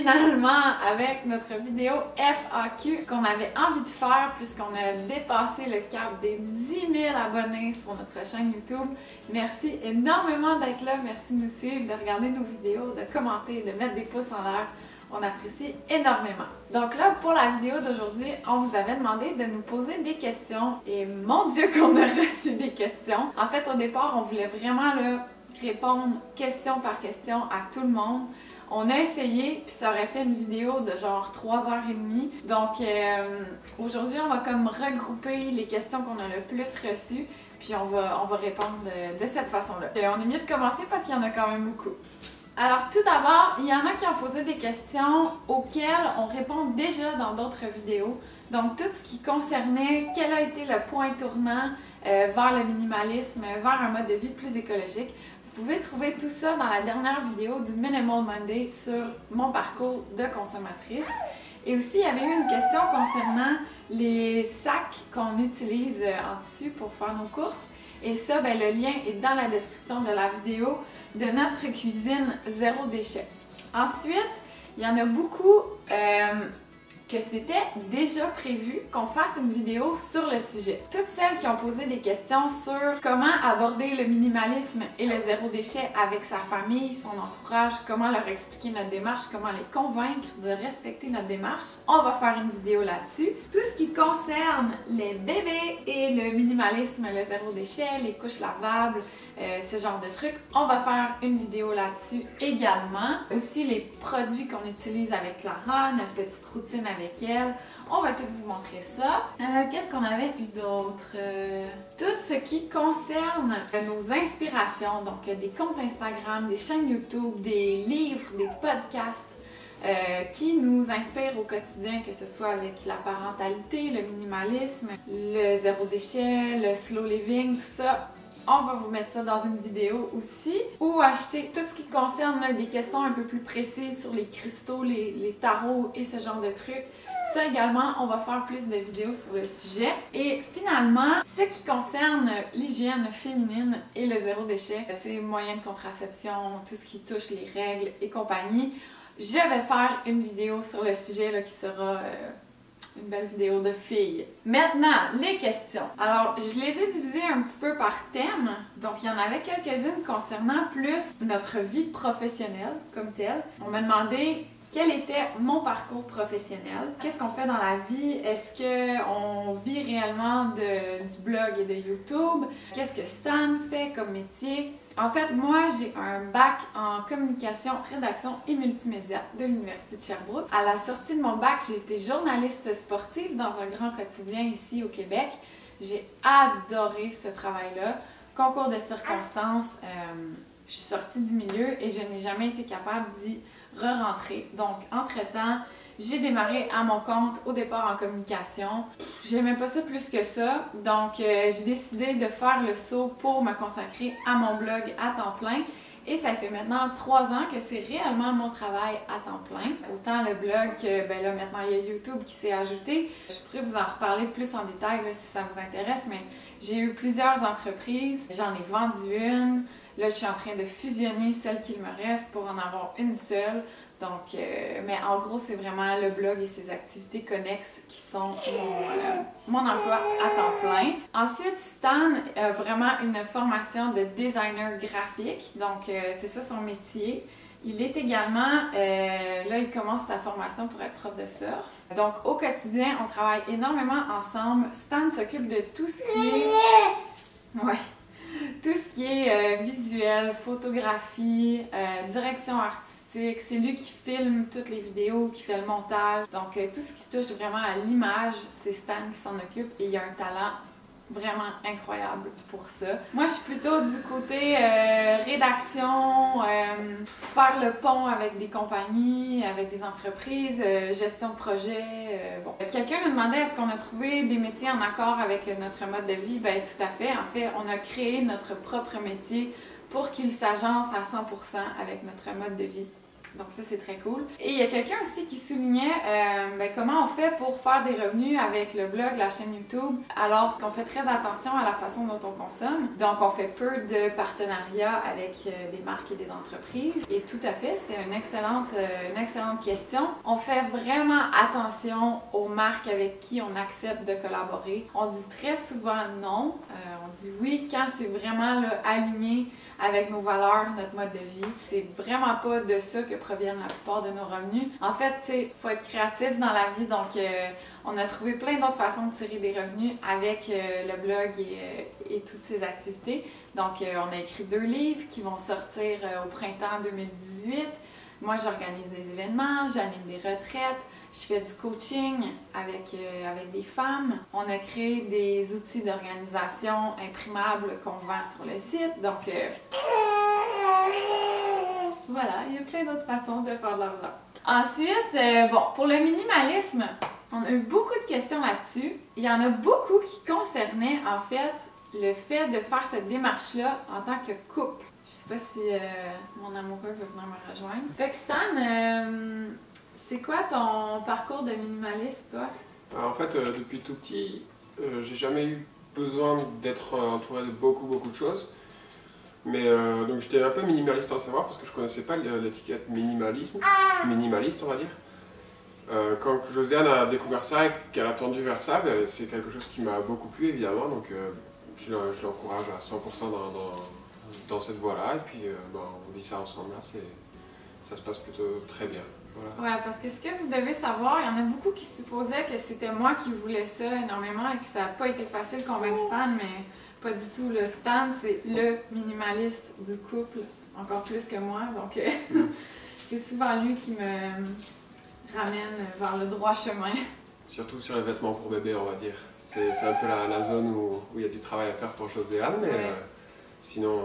finalement avec notre vidéo FAQ qu'on avait envie de faire puisqu'on a dépassé le cap des 10 000 abonnés sur notre chaîne YouTube. Merci énormément d'être là, merci de nous suivre, de regarder nos vidéos, de commenter, de mettre des pouces en l'air. On apprécie énormément. Donc là, pour la vidéo d'aujourd'hui, on vous avait demandé de nous poser des questions et mon Dieu qu'on a reçu des questions. En fait, au départ, on voulait vraiment là, répondre question par question à tout le monde. On a essayé, puis ça aurait fait une vidéo de genre 3h30. Donc aujourd'hui, on va comme regrouper les questions qu'on a le plus reçues, puis on va répondre de cette façon-là. On est mieux de commencer parce qu'il y en a quand même beaucoup. Alors tout d'abord, il y en a qui ont posé des questions auxquelles on répond déjà dans d'autres vidéos. Donc tout ce qui concernait quel a été le point tournant vers le minimalisme, vers un mode de vie plus écologique. Vous pouvez trouver tout ça dans la dernière vidéo du Minimal Monday sur mon parcours de consommatrice. Et aussi, il y avait eu une question concernant les sacs qu'on utilise en tissu pour faire nos courses. Et ça, ben, le lien est dans la description de la vidéo de notre cuisine zéro déchet. Ensuite, il y en a beaucoup que c'était déjà prévu qu'on fasse une vidéo sur le sujet. Toutes celles qui ont posé des questions sur comment aborder le minimalisme et le zéro déchet avec sa famille, son entourage, comment leur expliquer notre démarche, comment les convaincre de respecter notre démarche, on va faire une vidéo là-dessus. Tout ce qui concerne les bébés et le minimalisme, le zéro déchet, les couches lavables, ce genre de trucs, on va faire une vidéo là-dessus également. Aussi les produits qu'on utilise avec Clara, notre petite routine avec elle, on va tout vous montrer ça. Qu'est-ce qu'on avait eu d'autre? Tout ce qui concerne nos inspirations, donc des comptes Instagram, des chaînes YouTube, des livres, des podcasts, qui nous inspirent au quotidien, que ce soit avec la parentalité, le minimalisme, le zéro déchet, le slow living, tout ça. On va vous mettre ça dans une vidéo aussi. Ou acheter tout ce qui concerne là, des questions un peu plus précises sur les cristaux, les tarots et ce genre de trucs. Ça également, on va faire plus de vidéos sur le sujet. Et finalement, ce qui concerne l'hygiène féminine et le zéro déchet, tu sais, moyens de contraception, tout ce qui touche les règles et compagnie, je vais faire une vidéo sur le sujet là, qui sera... une belle vidéo de filles. Maintenant, les questions. Alors, je les ai divisées un petit peu par thème. Donc, il y en avait quelques-unes concernant plus notre vie professionnelle comme telle. On m'a demandé quel était mon parcours professionnel. Qu'est-ce qu'on fait dans la vie? Est-ce qu'on vit réellement du blog et de YouTube? Qu'est-ce que Stan fait comme métier? En fait, moi, j'ai un bac en communication, rédaction et multimédia de l'Université de Sherbrooke. À la sortie de mon bac, j'ai été journaliste sportive dans un grand quotidien ici au Québec. J'ai adoré ce travail-là. Concours de circonstances, je suis sortie du milieu et je n'ai jamais été capable d'y re-rentrer. Donc, entre-temps, j'ai démarré à mon compte au départ en communication. J'aimais pas ça plus que ça, donc j'ai décidé de faire le saut pour me consacrer à mon blog à temps plein. Et ça fait maintenant 3 ans que c'est réellement mon travail à temps plein. Autant le blog que ben là maintenant il y a YouTube qui s'est ajouté. Je pourrais vous en reparler plus en détail là, si ça vous intéresse, mais j'ai eu plusieurs entreprises. J'en ai vendu une. Là, je suis en train de fusionner celle qu'il me reste pour en avoir une seule. Donc, mais en gros, c'est vraiment le blog et ses activités connexes qui sont mon emploi à temps plein. Ensuite, Stan a vraiment une formation de designer graphique. Donc, c'est ça son métier. Il est également, là, il commence sa formation pour être prof de surf. Donc, au quotidien, on travaille énormément ensemble. Stan s'occupe de tout ce qui est... Ouais. Tout ce qui est visuel, photographie, direction artistique, c'est lui qui filme toutes les vidéos, qui fait le montage. Donc tout ce qui touche vraiment à l'image, c'est Stan qui s'en occupe et il a un talent vraiment incroyable pour ça. Moi, je suis plutôt du côté rédaction, faire le pont avec des compagnies, avec des entreprises, gestion de projet. Bon. Quelqu'un me demandait est-ce qu'on a trouvé des métiers en accord avec notre mode de vie? Ben tout à fait. En fait, on a créé notre propre métier pour qu'il s'agence à 100% avec notre mode de vie Donc ça, c'est très cool. Et il y a quelqu'un aussi qui soulignait comment on fait pour faire des revenus avec le blog, la chaîne YouTube, alors qu'on fait très attention à la façon dont on consomme. Donc on fait peu de partenariats avec des marques et des entreprises. Et tout à fait, c'était une excellente question. On fait vraiment attention aux marques avec qui on accepte de collaborer. On dit très souvent non. On dit oui quand c'est vraiment là, aligné avec nos valeurs, notre mode de vie. C'est vraiment pas de ça que proviennent la plupart de nos revenus. En fait, il faut être créatif dans la vie, donc on a trouvé plein d'autres façons de tirer des revenus avec le blog et toutes ces activités. Donc, on a écrit 2 livres qui vont sortir au printemps 2018. Moi, j'organise des événements, j'anime des retraites, je fais du coaching avec des femmes. On a créé des outils d'organisation imprimables qu'on vend sur le site. Donc, voilà, il y a plein d'autres façons de faire de l'argent. Ensuite, pour le minimalisme, on a eu beaucoup de questions là-dessus. Il y en a beaucoup qui concernaient, en fait, le fait de faire cette démarche-là en tant que couple. Je sais pas si mon amoureux veut venir me rejoindre. Fait que Stan, c'est quoi ton parcours de minimaliste, toi? Alors, en fait, depuis tout petit, j'ai jamais eu besoin d'être entouré de beaucoup de choses. Mais donc j'étais un peu minimaliste en savoir parce que je connaissais pas l'étiquette minimaliste, on va dire. Quand Josiane a découvert ça et qu'elle a tendu vers ça, c'est quelque chose qui m'a beaucoup plu évidemment, donc je l'encourage à 100% dans cette voie-là, et puis on vit ça ensemble, là, ça se passe plutôt très bien. Voilà. Ouais, parce que ce que vous devez savoir, il y en a beaucoup qui supposaient que c'était moi qui voulais ça énormément et que ça n'a pas été facile de convaincre Stan, mais pas du tout. Le Stan, c'est le minimaliste du couple, encore plus que moi, donc c'est souvent lui qui me ramène vers le droit chemin. Surtout sur les vêtements pour bébé, on va dire. C'est un peu la zone où il y a du travail à faire pour Josiane, mais sinon,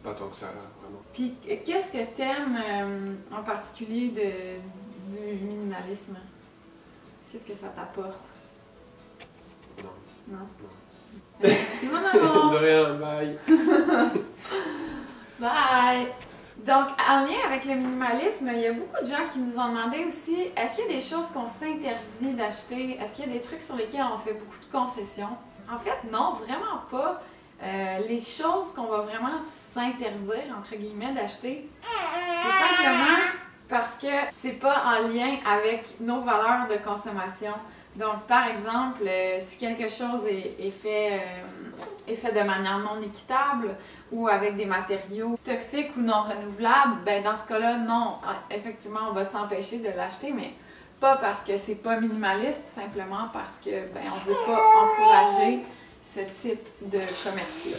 pas tant que ça, là, vraiment. Puis, qu'est-ce que t'aimes en particulier du minimalisme? Qu'est-ce que ça t'apporte? Non. Non? Merci mon amour! De rien, bye! Bye! Donc, en lien avec le minimalisme, il y a beaucoup de gens qui nous ont demandé aussi, est-ce qu'il y a des choses qu'on s'interdit d'acheter? Est-ce qu'il y a des trucs sur lesquels on fait beaucoup de concessions? En fait, non, vraiment pas. Les choses qu'on va vraiment s'interdire, entre guillemets, d'acheter, c'est simplement parce que c'est pas en lien avec nos valeurs de consommation. Donc, par exemple, si quelque chose est fait de manière non équitable ou avec des matériaux toxiques ou non renouvelables, ben dans ce cas-là, non, effectivement, on va s'empêcher de l'acheter, mais pas parce que c'est pas minimaliste, simplement parce que on veut pas encourager ce type de commerce-là.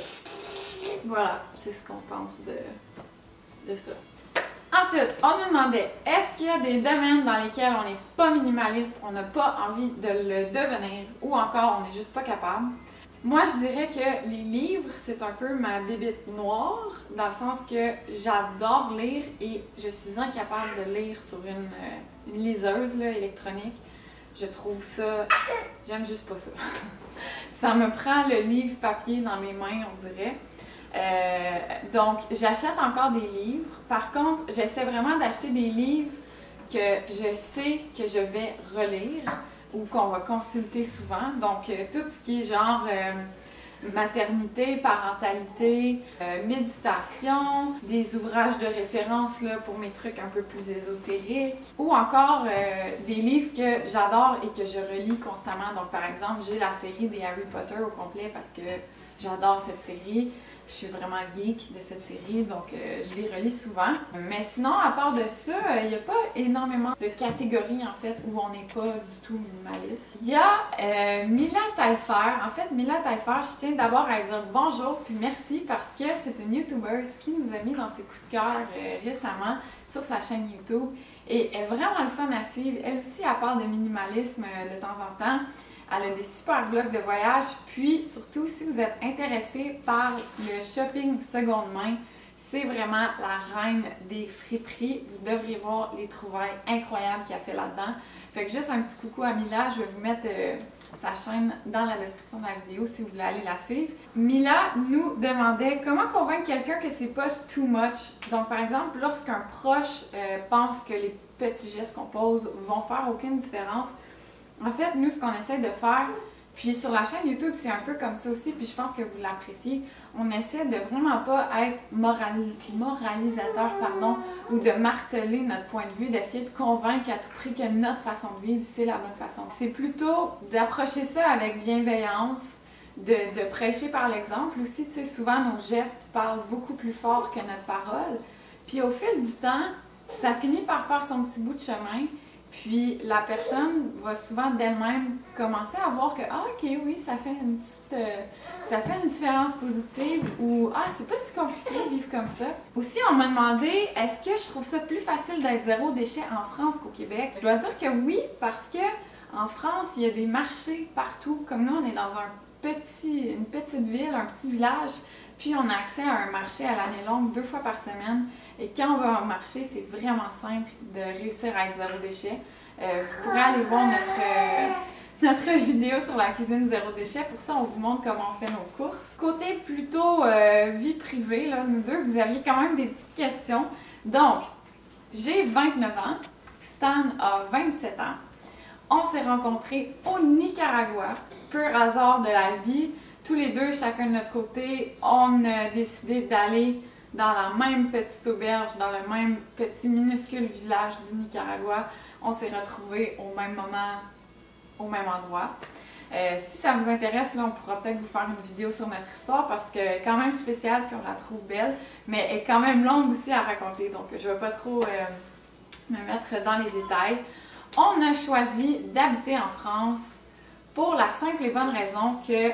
Voilà, c'est ce qu'on pense de ça. Ensuite, on nous demandait, est-ce qu'il y a des domaines dans lesquels on n'est pas minimaliste, on n'a pas envie de le devenir, ou encore on n'est juste pas capable? Moi, je dirais que les livres, c'est un peu ma bébête noire, dans le sens que j'adore lire et je suis incapable de lire sur une liseuse là, électronique. Je trouve ça... J'aime juste pas ça. Ça me prend le livre papier dans mes mains, on dirait. Donc, j'achète encore des livres. Par contre, j'essaie vraiment d'acheter des livres que je sais que je vais relire ou qu'on va consulter souvent. Donc, tout ce qui est genre maternité, parentalité, méditation, des ouvrages de référence là, pour mes trucs un peu plus ésotériques, ou encore des livres que j'adore et que je relis constamment. Donc, par exemple, j'ai la série des Harry Potter au complet parce que j'adore cette série. Je suis vraiment geek de cette série, donc je les relis souvent. Mais sinon, à part de ça, il n'y a pas énormément de catégories, en fait, où on n'est pas du tout minimaliste. Il y a Mila Taillefer. En fait, Mila Taillefer, je tiens d'abord à dire bonjour puis merci parce que c'est une YouTubeuse qui nous a mis dans ses coups de cœur récemment sur sa chaîne YouTube. Et elle est vraiment le fun à suivre. Elle aussi, elle parle de minimalisme de temps en temps. Elle a des super vlogs de voyage, puis surtout si vous êtes intéressé par le shopping seconde main, c'est vraiment la reine des friperies. Vous devriez voir les trouvailles incroyables qu'elle a fait là-dedans. Fait que juste un petit coucou à Mila, je vais vous mettre sa chaîne dans la description de la vidéo si vous voulez aller la suivre. Mila nous demandait comment convaincre quelqu'un que c'est pas too much. Donc par exemple, lorsqu'un proche pense que les petits gestes qu'on pose vont faire aucune différence, en fait, nous, ce qu'on essaie de faire, puis sur la chaîne YouTube, c'est un peu comme ça aussi, puis je pense que vous l'appréciez, on essaie de vraiment pas être moralisateur, ou de marteler notre point de vue, d'essayer de convaincre à tout prix que notre façon de vivre, c'est la bonne façon. C'est plutôt d'approcher ça avec bienveillance, de prêcher par l'exemple aussi. Tu sais, souvent, nos gestes parlent beaucoup plus fort que notre parole. Puis au fil du temps, ça finit par faire son petit bout de chemin. Puis la personne va souvent d'elle-même commencer à voir que ah ok oui ça fait une différence positive ou ah c'est pas si compliqué de vivre comme ça. Aussi on m'a demandé est-ce que je trouve ça plus facile d'être zéro déchet en France qu'au Québec. Je dois dire que oui parce que en France il y a des marchés partout comme nous on est dans une petite ville, un petit village. Puis on a accès à un marché à l'année longue 2 fois par semaine. Et quand on va au marché, c'est vraiment simple de réussir à être zéro déchet. Vous pourrez aller voir notre vidéo sur la cuisine zéro déchet. Pour ça, on vous montre comment on fait nos courses. Côté plutôt vie privée, là, nous deux, vous aviez quand même des petites questions. Donc, j'ai 29 ans, Stan a 27 ans. On s'est rencontrés au Nicaragua, pur hasard de la vie. Tous les deux, chacun de notre côté, on a décidé d'aller dans la même petite auberge, dans le même petit minuscule village du Nicaragua. On s'est retrouvés au même moment, au même endroit. Si ça vous intéresse, là, on pourra peut-être vous faire une vidéo sur notre histoire parce qu'elle est quand même spéciale puis on la trouve belle, mais elle est quand même longue aussi à raconter, donc je ne vais pas trop me mettre dans les détails. On a choisi d'habiter en France pour la simple et bonne raison que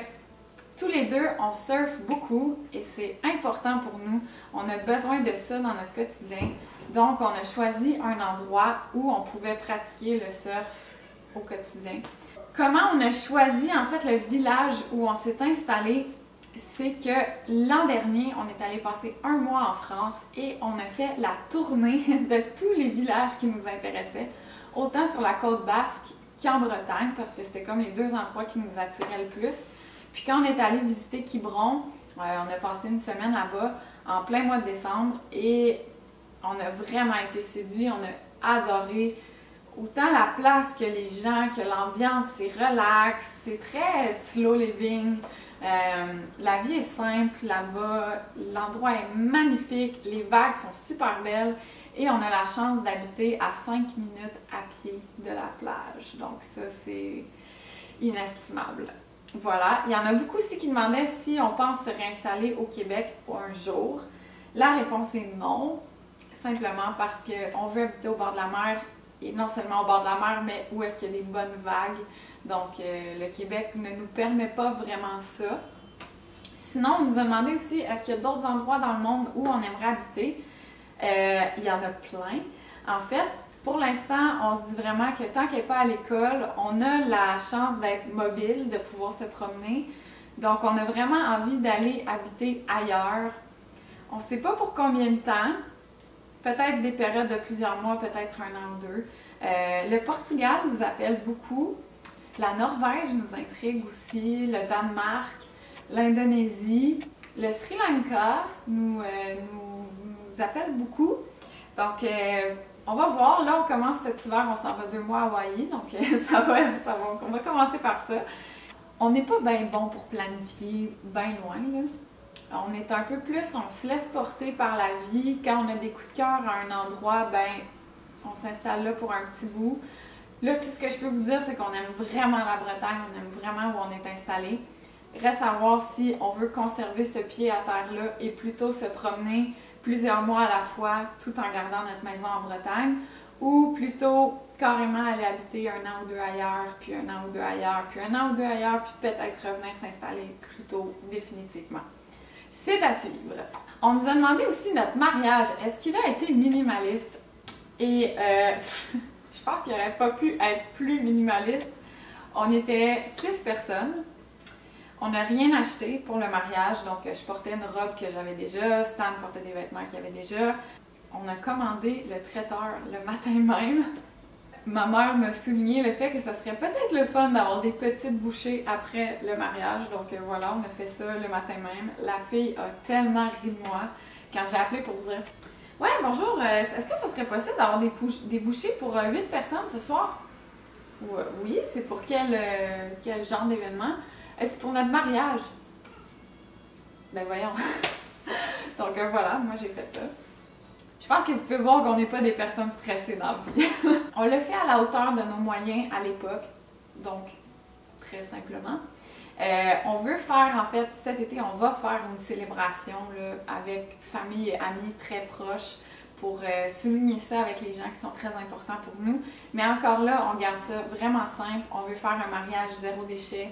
tous les deux, on surfe beaucoup et c'est important pour nous. On a besoin de ça dans notre quotidien. Donc, on a choisi un endroit où on pouvait pratiquer le surf au quotidien. Comment on a choisi, en fait, le village où on s'est installé? C'est que l'an dernier, on est allé passer 1 mois en France et on a fait la tournée de tous les villages qui nous intéressaient, autant sur la côte basque qu'en Bretagne, parce que c'était comme les 2 endroits qui nous attiraient le plus. Puis quand on est allé visiter Quiberon, on a passé une semaine là-bas en plein mois de décembre et on a vraiment été séduits, on a adoré autant la place que les gens, que l'ambiance, c'est relax, c'est très slow living. La vie est simple là-bas, l'endroit est magnifique, les vagues sont super belles et on a la chance d'habiter à 5 minutes à pied de la plage. Donc ça, c'est inestimable. Voilà, il y en a beaucoup aussi qui demandaient si on pense se réinstaller au Québec pour un jour. La réponse est non, simplement parce qu'on veut habiter au bord de la mer, et non seulement au bord de la mer, mais où est-ce qu'il y a des bonnes vagues. Donc le Québec ne nous permet pas vraiment ça. Sinon, on nous a demandé aussi, est-ce qu'il y a d'autres endroits dans le monde où on aimerait habiter? Il y en a plein. En fait, pour l'instant, on se dit vraiment que tant qu'elle n'est pas à l'école, on a la chance d'être mobile, de pouvoir se promener. Donc, on a vraiment envie d'aller habiter ailleurs. On ne sait pas pour combien de temps. Peut-être des périodes de plusieurs mois, peut-être 1 an ou 2. Le Portugal nous appelle beaucoup. La Norvège nous intrigue aussi. Le Danemark, l'Indonésie. Le Sri Lanka nous appelle beaucoup. Donc, on va voir. Là, on commence cet hiver, on s'en va 2 mois à Hawaï. Donc, on va commencer par ça. On n'est pas bien bon pour planifier bien loin, là. On est un peu plus, on se laisse porter par la vie. Quand on a des coups de cœur à un endroit, ben, on s'installe là pour un petit bout. Là, tout ce que je peux vous dire, c'est qu'on aime vraiment la Bretagne, on aime vraiment où on est installé. Reste à voir si on veut conserver ce pied à terre-là et plutôt se promener plusieurs mois à la fois tout en gardant notre maison en Bretagne, ou plutôt carrément aller habiter 1 an ou 2 ailleurs, puis 1 an ou 2 ailleurs, puis 1 an ou 2 ailleurs, puis peut-être revenir s'installer plus tôt définitivement. C'est à suivre. On nous a demandé aussi notre mariage. Est-ce qu'il a été minimaliste? Et je pense qu'il n'aurait pas pu être plus minimaliste. On était 6 personnes. On n'a rien acheté pour le mariage. Donc, je portais une robe que j'avais déjà. Stan portait des vêtements qu'il avait déjà. On a commandé le traiteur le matin même. ma mère m'a souligné le fait que ça serait peut-être le fun d'avoir des petites bouchées après le mariage. Donc voilà, on a fait ça le matin même. La fille a tellement ri de moi quand j'ai appelé pour dire « Ouais, bonjour, est-ce que ça serait possible d'avoir des bouchées pour 8 personnes ce soir? » Oui, c'est pour quel genre d'événement? C'est pour notre mariage. Ben voyons. Donc voilà, moi j'ai fait ça. Je pense que vous pouvez voir qu'on n'est pas des personnes stressées dans la vie. On l'a fait à la hauteur de nos moyens à l'époque, donc très simplement. On veut faire, en fait, cet été, on va faire une célébration là, avec famille et amis très proches pour souligner ça avec les gens qui sont très importants pour nous. Mais encore là, on garde ça vraiment simple. On veut faire un mariage zéro déchet.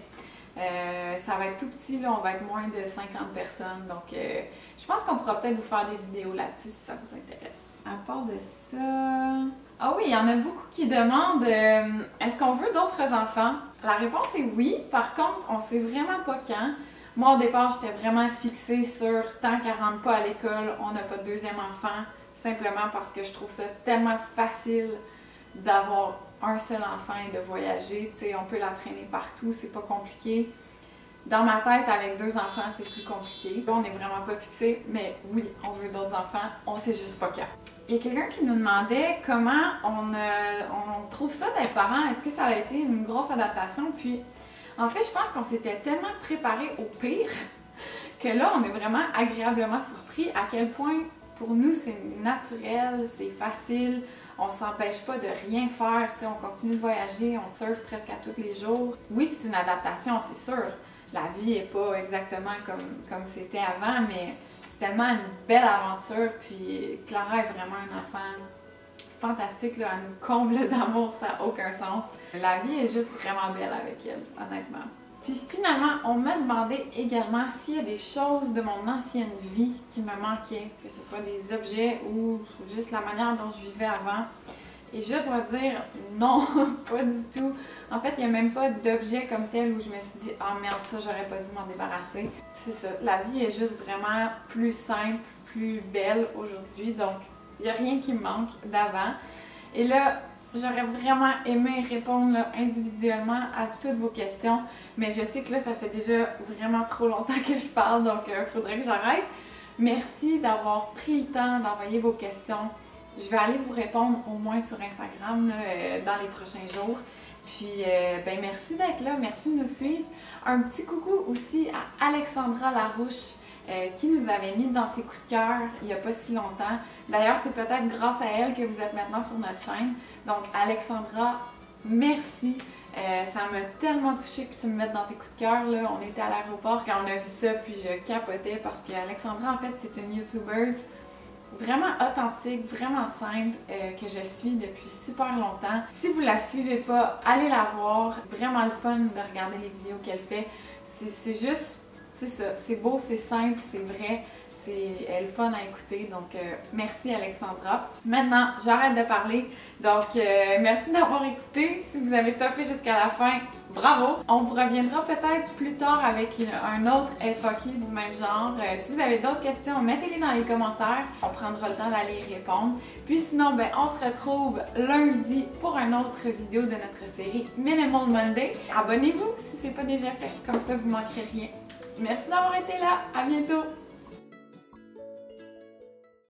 Ça va être tout petit, là, on va être moins de 50 personnes. Donc, je pense qu'on pourra peut-être vous faire des vidéos là-dessus si ça vous intéresse. À part de ça... Ah oui, il y en a beaucoup qui demandent est-ce qu'on veut d'autres enfants? La réponse est oui. Par contre, on sait vraiment pas quand. Moi, au départ, j'étais vraiment fixée sur tant qu'elle rentre pas à l'école, on n'a pas de deuxième enfant. Simplement parce que je trouve ça tellement facile d'avoir un seul enfant et de voyager. Tu sais, on peut la traîner partout, c'est pas compliqué. Dans ma tête, avec 2 enfants, c'est plus compliqué. Là, on n'est vraiment pas fixé, mais oui, on veut d'autres enfants, on sait juste pas quand. Il y a quelqu'un qui nous demandait comment on trouve ça d'être parent. Est-ce que ça a été une grosse adaptation? Puis, en fait, je pense qu'on s'était tellement préparé au pire que là, on est vraiment agréablement surpris à quel point, pour nous, c'est naturel, c'est facile. On s'empêche pas de rien faire, tu sais, on continue de voyager, on surfe presque à tous les jours. Oui, c'est une adaptation, c'est sûr. La vie est pas exactement comme c'était avant, mais c'est tellement une belle aventure. Puis Clara est vraiment un enfant fantastique, là, elle nous comble d'amour, ça n'a aucun sens. La vie est juste vraiment belle avec elle, honnêtement. Puis finalement, on m'a demandé également s'il y a des choses de mon ancienne vie qui me manquaient, que ce soit des objets ou juste la manière dont je vivais avant. Et je dois dire non, pas du tout. En fait, il n'y a même pas d'objet comme tel où je me suis dit « Ah merde, ça, j'aurais pas dû m'en débarrasser ». C'est ça, la vie est juste vraiment plus simple, plus belle aujourd'hui, donc il n'y a rien qui me manque d'avant. Et là, j'aurais vraiment aimé répondre là, individuellement à toutes vos questions, mais je sais que là, ça fait déjà vraiment trop longtemps que je parle, donc il faudrait que j'arrête. Merci d'avoir pris le temps d'envoyer vos questions. Je vais aller vous répondre au moins sur Instagram là, dans les prochains jours. Puis, ben merci d'être là, merci de nous suivre. Un petit coucou aussi à Alexandra Larouche qui nous avait mis dans ses coups de cœur il n'y a pas si longtemps. D'ailleurs, c'est peut-être grâce à elle que vous êtes maintenant sur notre chaîne. Donc, Alexandra, merci. Ça m'a tellement touchée que tu me mettes dans tes coups de cœur. Là. On était à l'aéroport quand on a vu ça, puis je capotais parce qu'Alexandra, en fait, c'est une YouTubeuse vraiment authentique, vraiment simple, que je suis depuis super longtemps. Si vous la suivez pas, allez la voir. Vraiment le fun de regarder les vidéos qu'elle fait. C'est juste, c'est ça, c'est beau, c'est simple, c'est vrai, c'est le fun à écouter. Donc, merci Alexandra. Maintenant, j'arrête de parler. Donc, merci d'avoir écouté. Si vous avez toffé jusqu'à la fin, bravo! On vous reviendra peut-être plus tard avec un autre FAQ du même genre. Si vous avez d'autres questions, mettez-les dans les commentaires. On prendra le temps d'aller y répondre. Puis sinon, ben, on se retrouve lundi pour une autre vidéo de notre série Minimal Monday. Abonnez-vous si ce n'est pas déjà fait. Comme ça, vous ne manquerez rien. Merci d'avoir été là. À bientôt!